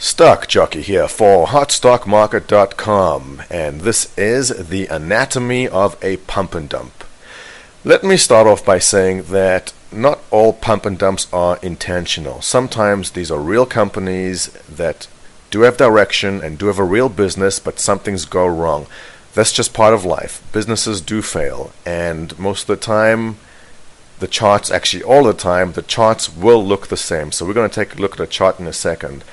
Stock Jockey here for HotStockMarket.com, and this is the anatomy of a pump and dump. Let me start off by saying that not all pump and dumps are intentional. Sometimes these are real companies that do have direction and do have a real business, but some things go wrong. That's just part of life. Businesses do fail, and most of the time, the charts, actually all the time, the charts will look the same. So we're going to take a look at a chart in a second.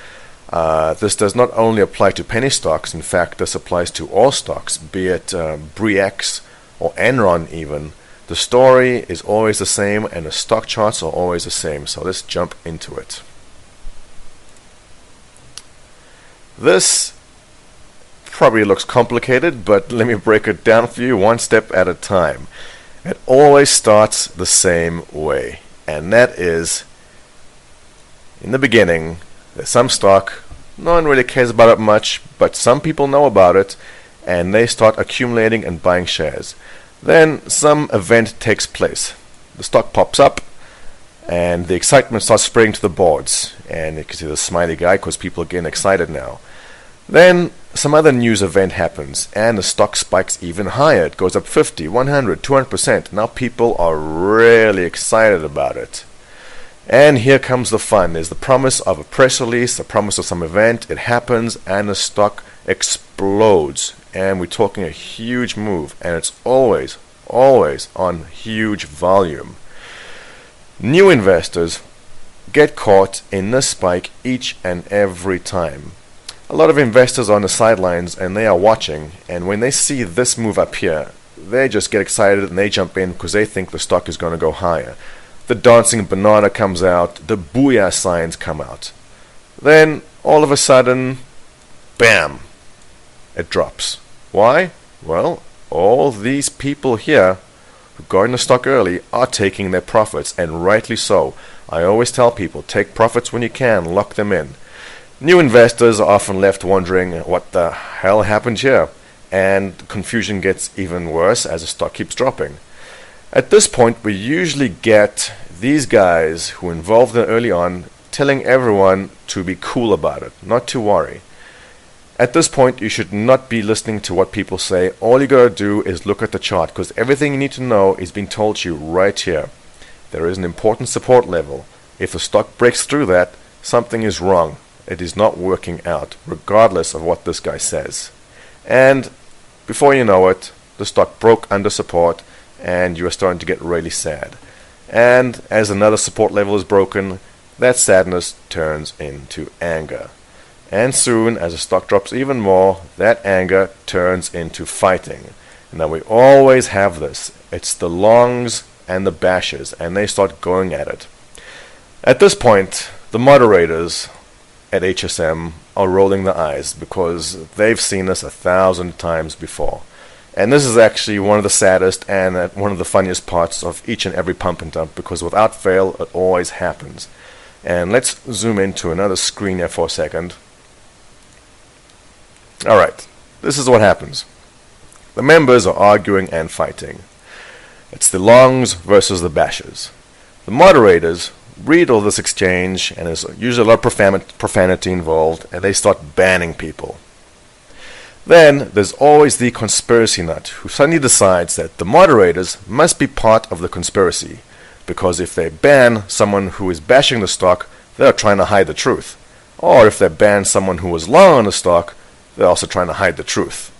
This does not only apply to penny stocks. In fact, this applies to all stocks, be it Bre-X or Enron even. The story is always the same and the stock charts are always the same. So let's jump into it. This probably looks complicated, but let me break it down for you one step at a time. It always starts the same way, and that is, in the beginning, there's some stock, no one really cares about it much, but some people know about it, and they start accumulating and buying shares. Then some event takes place. The stock pops up, and the excitement starts spreading to the boards, and you can see the smiley guy because people are getting excited now. Then some other news event happens, and the stock spikes even higher. It goes up 50, 100, 200%. Now people are really excited about it. And here comes the fun. There's the promise of a press release, the promise of some event. It happens, and the stock explodes. And we're talking a huge move, and it's always on huge volume. New investors get caught in this spike each and every time. A lot of investors are on the sidelines and they are watching, and when they see this move up here, they just get excited and they jump in because they think the stock is going to go higher. The dancing banana comes out, the booyah signs come out. Then all of a sudden, bam, it drops. Why? Well, all these people here who got in the stock early are taking their profits, and rightly so. I always tell people, take profits when you can, lock them in. New investors are often left wondering what the hell happened here, and confusion gets even worse as the stock keeps dropping. At this point, we usually get these guys who involved in early on telling everyone to be cool about it, not to worry. At this point, you should not be listening to what people say. All you gotta do is look at the chart, because everything you need to know is being told to you right here. There is an important support level. If the stock breaks through that, something is wrong. It is not working out, regardless of what this guy says. And before you know it, the stock broke under support, and you are starting to get really sad. And as another support level is broken, that sadness turns into anger. And soon, as the stock drops even more, that anger turns into fighting. Now we always have this. It's the longs and the bashers, and they start going at it. At this point, the moderators at HSM are rolling their eyes because they've seen this 1,000 times before. And this is actually one of the saddest and one of the funniest parts of each and every pump and dump, because without fail it always happens. And let's zoom into another screen here for a second. Alright, this is what happens. The members are arguing and fighting. It's the longs versus the bashers. The moderators read all this exchange, and there's usually a lot of profanity involved, and they start banning people. Then there's always the conspiracy nut who suddenly decides that the moderators must be part of the conspiracy, because if they ban someone who is bashing the stock, they're trying to hide the truth. Or if they ban someone who was long on the stock, they're also trying to hide the truth.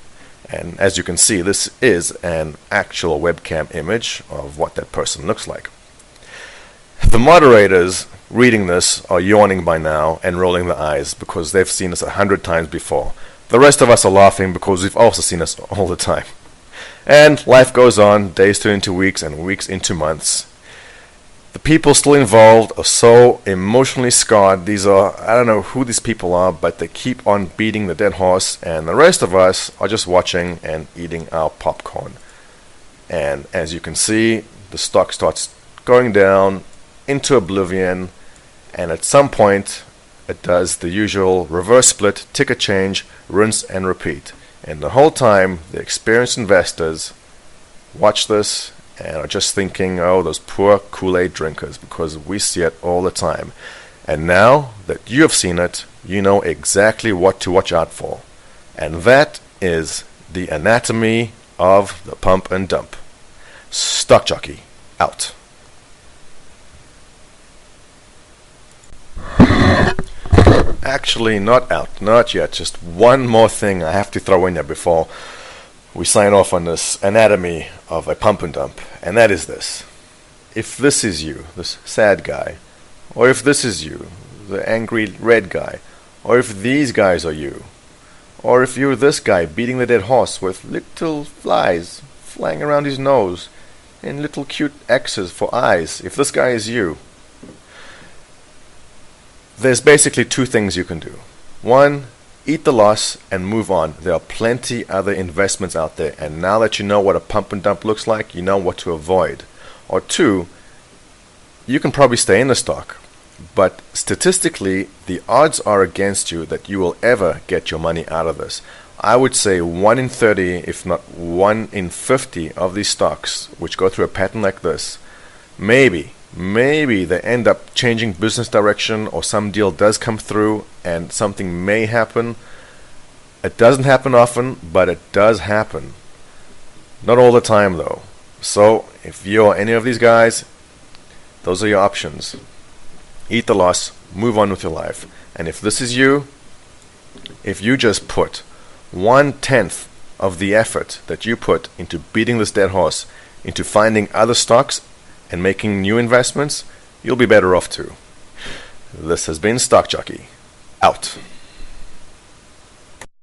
And as you can see, this is an actual webcam image of what that person looks like. The moderators reading this are yawning by now and rolling their eyes because they've seen this 100 times before. The rest of us are laughing because we've also seen this all the time. And life goes on, days turn into weeks and weeks into months. The people still involved are so emotionally scarred. These are, I don't know who these people are, but they keep on beating the dead horse, and the rest of us are just watching and eating our popcorn. And as you can see, the stock starts going down into oblivion, and at some point it does the usual reverse split, ticker change, rinse and repeat. And the whole time the experienced investors watch this and are just thinking, oh, those poor Kool-Aid drinkers, because we see it all the time. And now that you have seen it, you know exactly what to watch out for. And that is the anatomy of the pump and dump. Stock Jockey, out. Actually, not out, not yet. Just one more thing I have to throw in there before we sign off on this anatomy of a pump and dump. And that is this. If this is you, this sad guy, or if this is you, the angry red guy, or if these guys are you, or if you're this guy beating the dead horse with little flies flying around his nose and little cute X's for eyes, if this guy is you, there's basically two things you can do. One, eat the loss and move on. There are plenty other investments out there, and now that you know what a pump and dump looks like, you know what to avoid. Or two, you can probably stay in the stock, but statistically the odds are against you that you will ever get your money out of this. I would say 1 in 30, if not 1 in 50 of these stocks which go through a pattern like this, maybe they end up changing business direction, or some deal does come through and something may happen. It doesn't happen often, but it does happen. Not all the time though. So if you're any of these guys, those are your options. Eat the loss, move on with your life. And if this is you, if you just put 1/10 of the effort that you put into beating this dead horse, into finding other stocks and making new investments, you'll be better off too. This has been Stock Jockey, out.